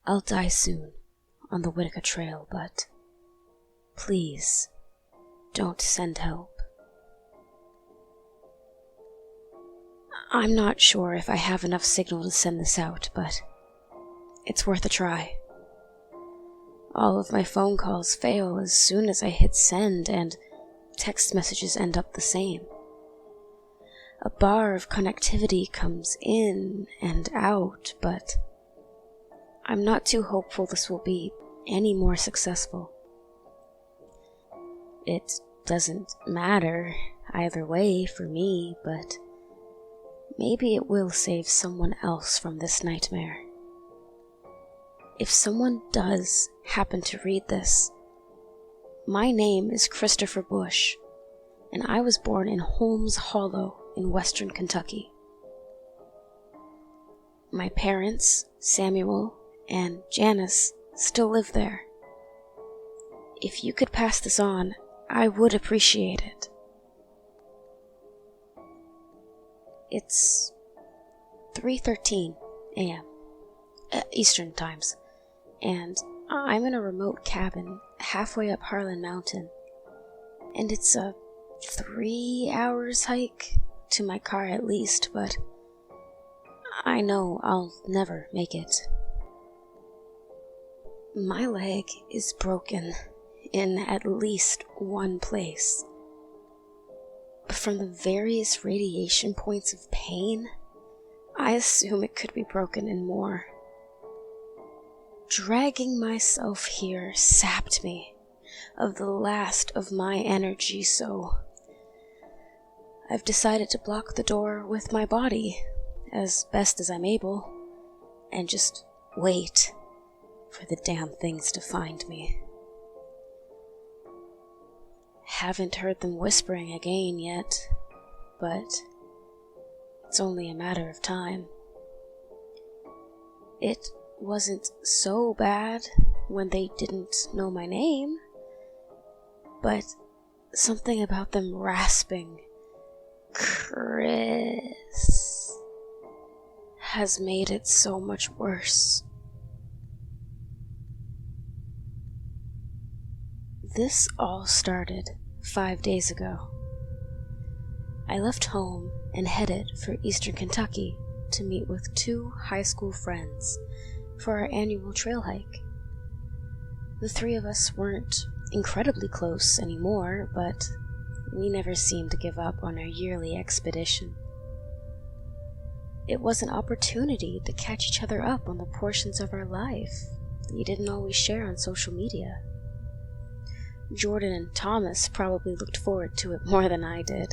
I'll die soon on the Wittika trail, but please don't send help. I'm not sure if I have enough signal to send this out, but it's worth a try. All of my phone calls fail as soon as I hit send, and text messages end up the same. A bar of connectivity comes in and out, but I'm not too hopeful this will be any more successful. It doesn't matter either way for me, but maybe it will save someone else from this nightmare. If someone does happen to read this, my name is Christopher Bush, and I was born in Holmes Hollow in western Kentucky. My parents, Samuel and Janice, still live there. If you could pass this on, I would appreciate it. It's 3:13 a.m. Eastern times, and I'm in a remote cabin halfway up Harlan Mountain, and it's a 3 hours hike to my car at least, but I know I'll never make it. My leg is broken in at least one place. From the various radiation points of pain, I assume it could be broken in more. Dragging myself here sapped me of the last of my energy, so I've decided to block the door with my body as best as I'm able and just wait for the damn things to find me. Haven't heard them whispering again yet, but it's only a matter of time. It wasn't so bad when they didn't know my name, but something about them rasping "Chris" has made it so much worse. This all started 5 days ago. I left home and headed for eastern Kentucky to meet with 2 high school friends for our annual trail hike. The 3 of us weren't incredibly close anymore, but we never seemed to give up on our yearly expedition. It was an opportunity to catch each other up on the portions of our life that you didn't always share on social media. Jordan and Thomas probably looked forward to it more than I did.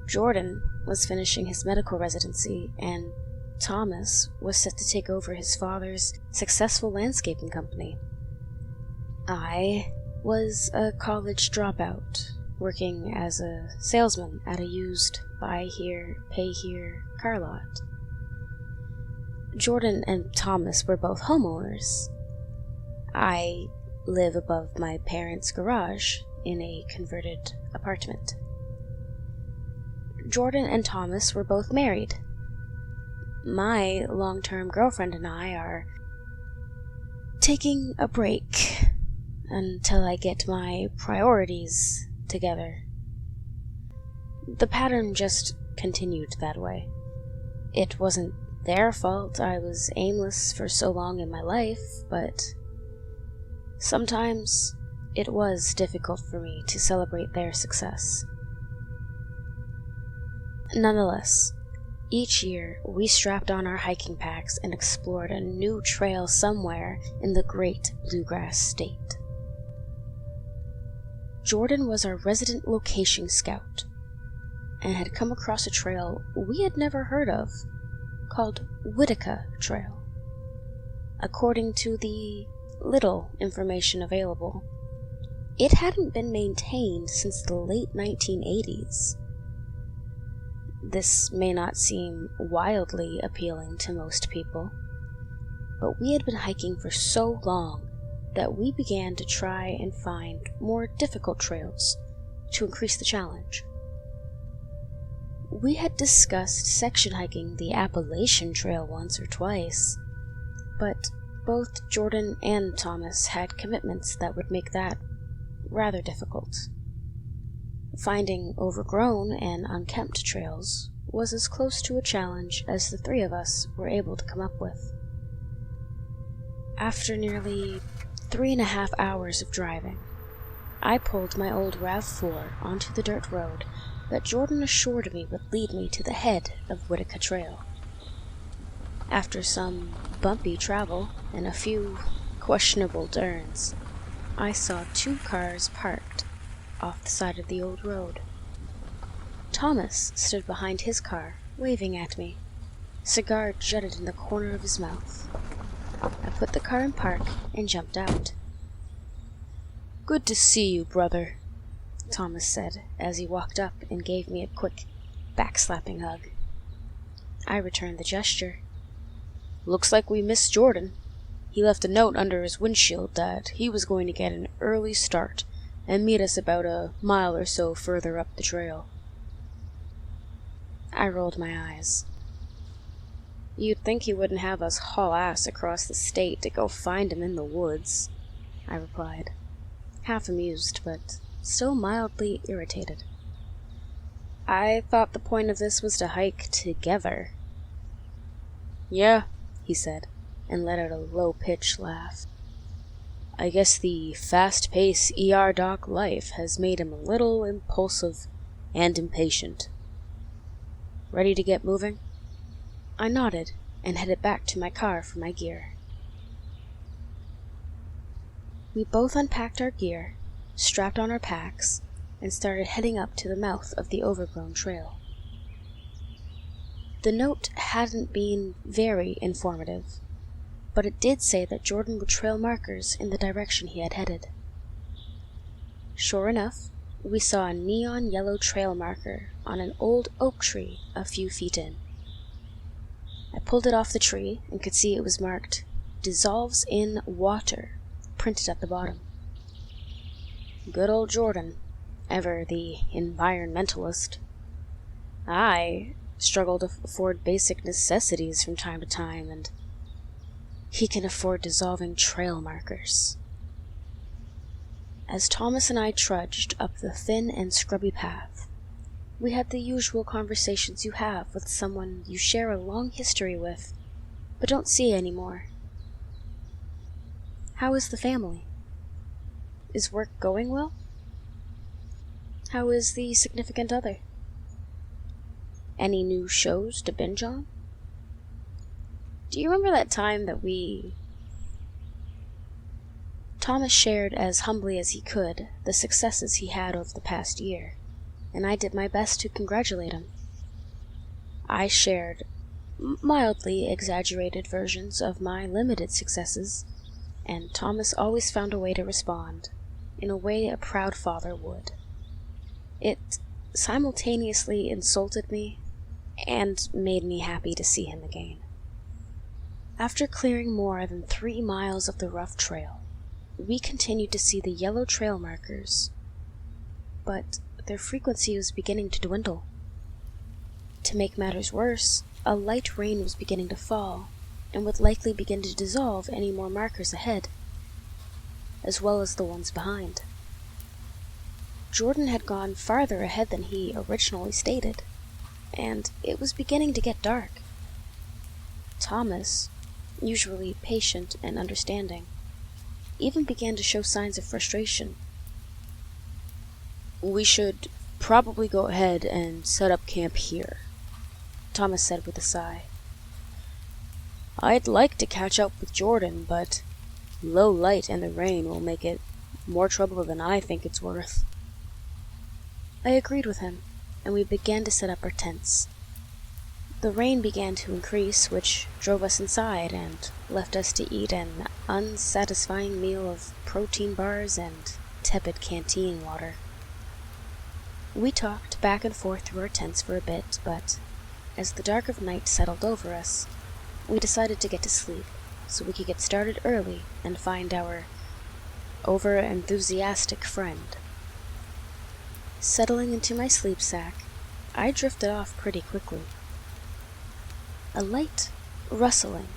Jordan was finishing his medical residency, and Thomas was set to take over his father's successful landscaping company. I was a college dropout, working as a salesman at a used buy here, pay here car lot. Jordan and Thomas were both homeowners. I live above my parents' garage in a converted apartment. Jordan and Thomas were both married. My long-term girlfriend and I are taking a break until I get my priorities together. The pattern just continued that way. It wasn't their fault I was aimless for so long in my life, but sometimes it was difficult for me to celebrate their success. Nonetheless, each year we strapped on our hiking packs and explored a new trail somewhere in the great bluegrass state. Jordan was our resident location scout and had come across a trail we had never heard of called Wittika Trail. According to the little information available, it hadn't been maintained since the late 1980s. This may not seem wildly appealing to most people, but we had been hiking for so long that we began to try and find more difficult trails to increase the challenge. We had discussed section hiking the Appalachian Trail once or twice, but both Jordan and Thomas had commitments that would make that rather difficult. Finding overgrown and unkempt trails was as close to a challenge as the three of us were able to come up with. After nearly 3.5 hours of driving, I pulled my old RAV4 onto the dirt road that Jordan assured me would lead me to the head of Wittika Trail. After some bumpy travel and a few questionable turns, I saw 2 cars parked off the side of the old road. Thomas stood behind his car, waving at me, cigar jutted in the corner of his mouth. I put the car in park and jumped out. "Good to see you, brother," Thomas said as he walked up and gave me a quick, backslapping hug. I returned the gesture. "Looks like we missed Jordan. He left a note under his windshield that he was going to get an early start and meet us about a mile or so further up the trail." I rolled my eyes. "You'd think he wouldn't have us haul ass across the state to go find him in the woods," I replied, half amused but still mildly irritated. "I thought the point of this was to hike together." "Yeah," he said, and let out a low-pitched laugh. "I guess the fast-paced ER doc life has made him a little impulsive and impatient. Ready to get moving?" I nodded and headed back to my car for my gear. We both unpacked our gear, strapped on our packs, and started heading up to the mouth of the overgrown trail. The note hadn't been very informative, but it did say that Jordan would trail markers in the direction he had headed. Sure enough, we saw a neon yellow trail marker on an old oak tree a few feet in. I pulled it off the tree and could see it was marked "Dissolves in Water" printed at the bottom. Good old Jordan, ever the environmentalist. I struggle to afford basic necessities from time to time, and he can afford dissolving trail markers. As Thomas and I trudged up the thin and scrubby path, we had the usual conversations you have with someone you share a long history with, but don't see anymore. How is the family? Is work going well? How is the significant other? Any new shows to binge on? Do you remember that time that Thomas shared as humbly as he could the successes he had over the past year, and I did my best to congratulate him. I shared mildly exaggerated versions of my limited successes, and Thomas always found a way to respond, in a way a proud father would. It simultaneously insulted me and made me happy to see him again. After clearing more than 3 miles of the rough trail, we continued to see the yellow trail markers, but their frequency was beginning to dwindle. To make matters worse, a light rain was beginning to fall, and would likely begin to dissolve any more markers ahead, as well as the ones behind. Jordan had gone farther ahead than he originally stated, and it was beginning to get dark. Thomas, usually patient and understanding, even began to show signs of frustration. "We should probably go ahead and set up camp here," Thomas said with a sigh. "I'd like to catch up with Jordan, but low light and the rain will make it more trouble than I think it's worth." I agreed with him, and we began to set up our tents. The rain began to increase, which drove us inside and left us to eat an unsatisfying meal of protein bars and tepid canteen water. We talked back and forth through our tents for a bit, but as the dark of night settled over us, we decided to get to sleep so we could get started early and find our over-enthusiastic friend. Settling into my sleep sack, I drifted off pretty quickly. A light rustling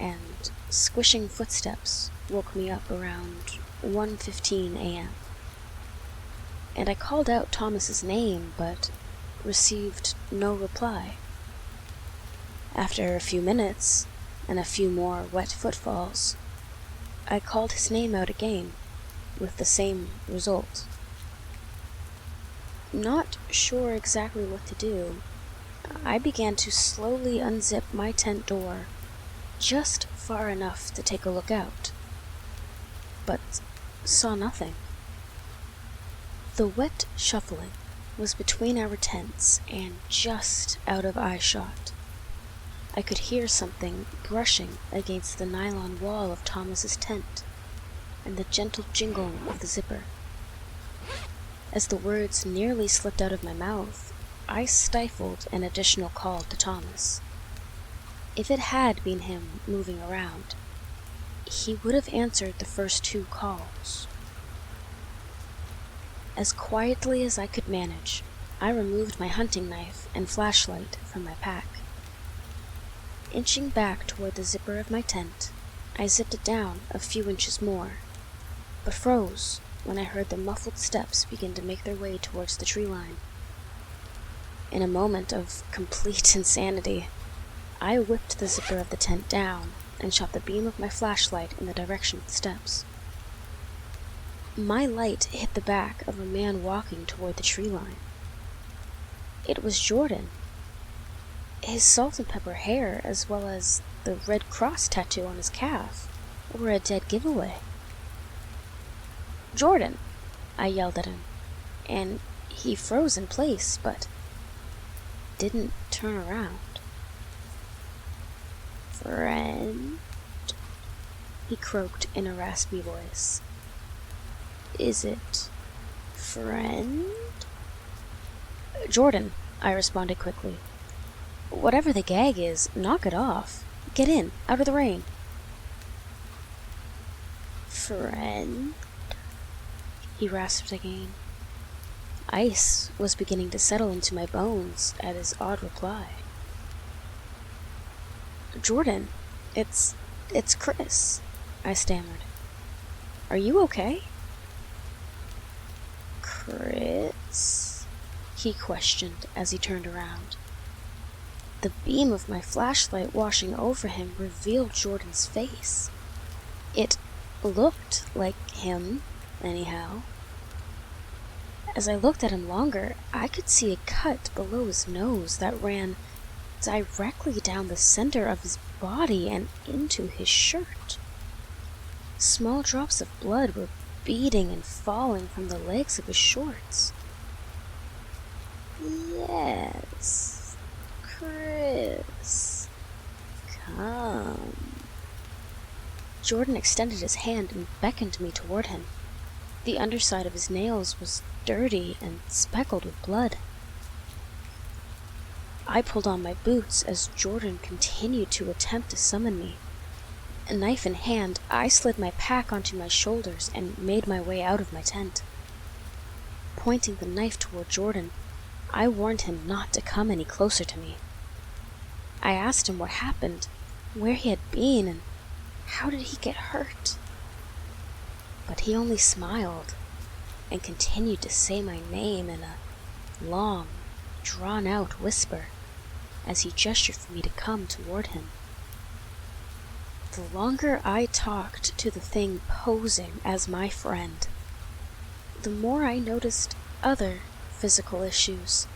and squishing footsteps woke me up around 1:15 a.m. And I called out Thomas's name, but received no reply. After a few minutes, and a few more wet footfalls, I called his name out again, with the same result. Not sure exactly what to do, I began to slowly unzip my tent door, just far enough to take a look out, but saw nothing. The wet shuffling was between our tents and just out of eyeshot. I could hear something brushing against the nylon wall of Thomas's tent, and the gentle jingling of the zipper. As the words nearly slipped out of my mouth, I stifled an additional call to Thomas. If it had been him moving around, he would have answered the first 2 calls. As quietly as I could manage, I removed my hunting knife and flashlight from my pack. Inching back toward the zipper of my tent, I zipped it down a few inches more, but froze when I heard the muffled steps begin to make their way towards the tree line. In a moment of complete insanity, I whipped the zipper of the tent down and shot the beam of my flashlight in the direction of the steps. My light hit the back of a man walking toward the tree line. It was Jordan. His salt and pepper hair, as well as the red cross tattoo on his calf, were a dead giveaway. "Jordan!" I yelled at him, and he froze in place, but didn't turn around. "Friend?" he croaked in a raspy voice. "Is it friend?" "Jordan," I responded quickly. "Whatever the gag is, knock it off. Get in, out of the rain." "Friend?" he rasped again. Ice was beginning to settle into my bones at his odd reply. "Jordan, it's Chris," I stammered. "Are you okay?" "Chris?" he questioned as he turned around. The beam of my flashlight washing over him revealed Jordan's face. It looked like him, anyhow. As I looked at him longer, I could see a cut below his nose that ran directly down the center of his body and into his shirt. Small drops of blood were beading and falling from the legs of his shorts. "Yes, Chris, come." Jordan extended his hand and beckoned me toward him. The underside of his nails was dirty and speckled with blood. I pulled on my boots as Jordan continued to attempt to summon me. A knife in hand, I slid my pack onto my shoulders and made my way out of my tent. Pointing the knife toward Jordan, I warned him not to come any closer to me. I asked him what happened, where he had been, and how did he get hurt. But he only smiled and continued to say my name in a long, drawn-out whisper as he gestured for me to come toward him. The longer I talked to the thing posing as my friend, the more I noticed other physical issues.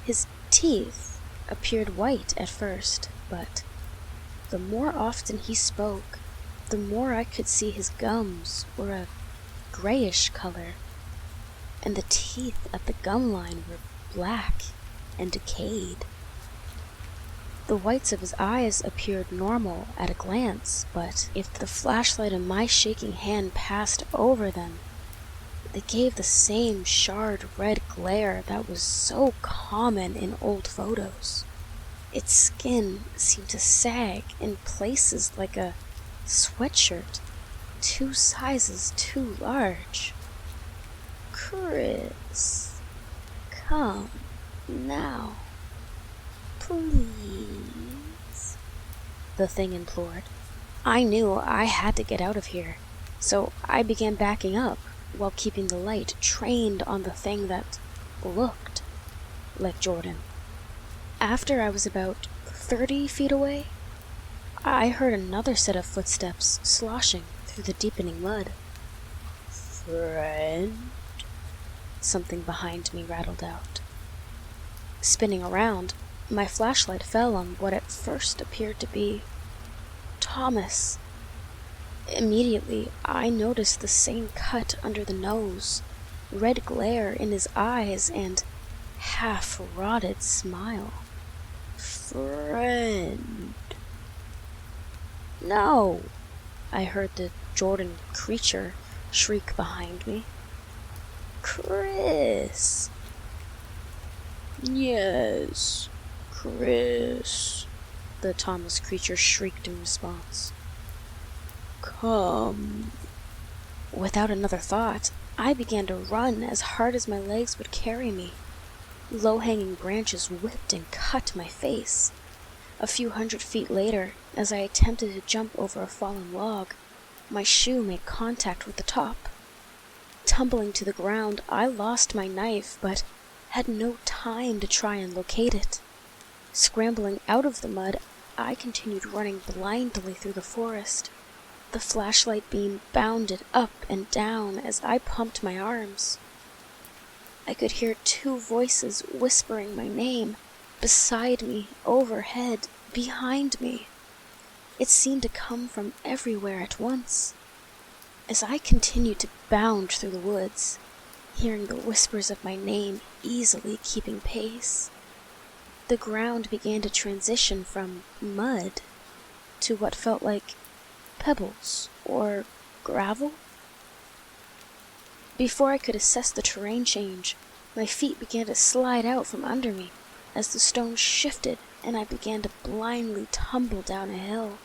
His teeth appeared white at first, but the more often he spoke, the more I could see his gums were a grayish color, and the teeth at the gum line were black and decayed. The whites of his eyes appeared normal at a glance, but if the flashlight in my shaking hand passed over them, they gave the same charred red glare that was so common in old photos. Its skin seemed to sag in places like a sweatshirt 2 sizes too large. "Chris, come now, please." the thing implored. I knew I had to get out of here, so I began backing up while keeping the light trained on the thing that looked like Jordan. After I was about 30 feet away, I heard another set of footsteps sloshing through the deepening mud. "Friend?" Something behind me rattled out. Spinning around, my flashlight fell on what at first appeared to be Thomas. Immediately, I noticed the same cut under the nose, red glare in his eyes, and half-rotted smile. "Friend?" "No!" I heard the Jordan creature shriek behind me. "Chris!" "Yes, Chris," the Thomas creature shrieked in response. "Come." Without another thought, I began to run as hard as my legs would carry me. Low-hanging branches whipped and cut my face. A few 100 feet later, as I attempted to jump over a fallen log, my shoe made contact with the top. Tumbling to the ground, I lost my knife, but had no time to try and locate it. Scrambling out of the mud, I continued running blindly through the forest. The flashlight beam bounded up and down as I pumped my arms. I could hear two voices whispering my name, beside me, overhead, behind me. It seemed to come from everywhere at once. As I continued to bound through the woods, hearing the whispers of my name easily keeping pace, the ground began to transition from mud to what felt like pebbles or gravel. Before I could assess the terrain change, my feet began to slide out from under me as the stones shifted and I began to blindly tumble down a hill.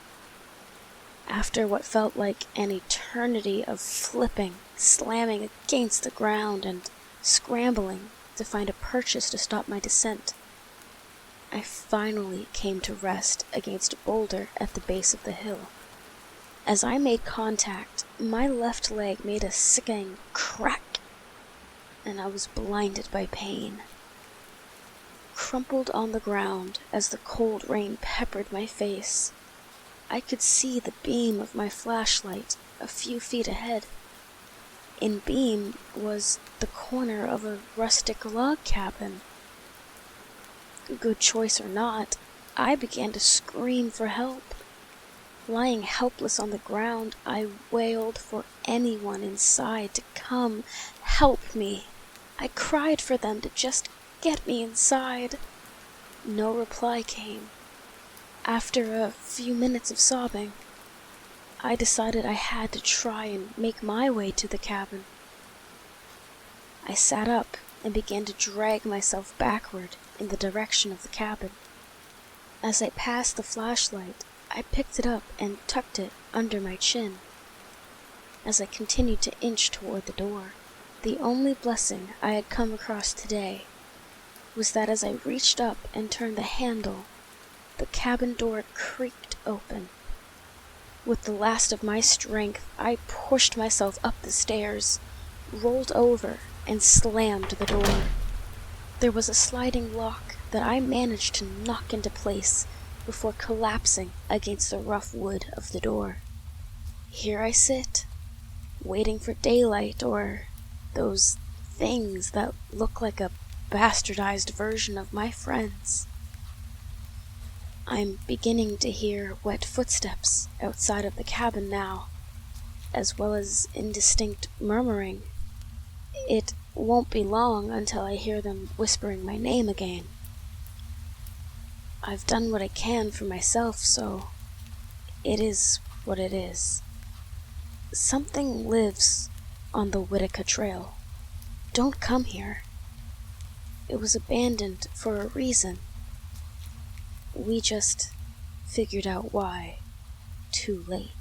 After what felt like an eternity of flipping, slamming against the ground, and scrambling to find a purchase to stop my descent, I finally came to rest against a boulder at the base of the hill. As I made contact, my left leg made a sickening crack, and I was blinded by pain. Crumpled on the ground as the cold rain peppered my face, I could see the beam of my flashlight a few feet ahead. In beam was the corner of a rustic log cabin. Good choice or not, I began to scream for help. Lying helpless on the ground, I wailed for anyone inside to come help me. I cried for them to just get me inside. No reply came. After a few minutes of sobbing, I decided I had to try and make my way to the cabin. I sat up and began to drag myself backward in the direction of the cabin. As I passed the flashlight, I picked it up and tucked it under my chin. As I continued to inch toward the door, the only blessing I had come across today was that as I reached up and turned the handle, the cabin door creaked open. With the last of my strength, I pushed myself up the stairs, rolled over, and slammed the door. There was a sliding lock that I managed to knock into place before collapsing against the rough wood of the door. Here I sit, waiting for daylight or those things that look like a bastardized version of my friends. I'm beginning to hear wet footsteps outside of the cabin now, as well as indistinct murmuring. It won't be long until I hear them whispering my name again. I've done what I can for myself, so it is what it is. Something lives on the Wittika trail. Don't come here. It was abandoned for a reason. We just figured out why too late.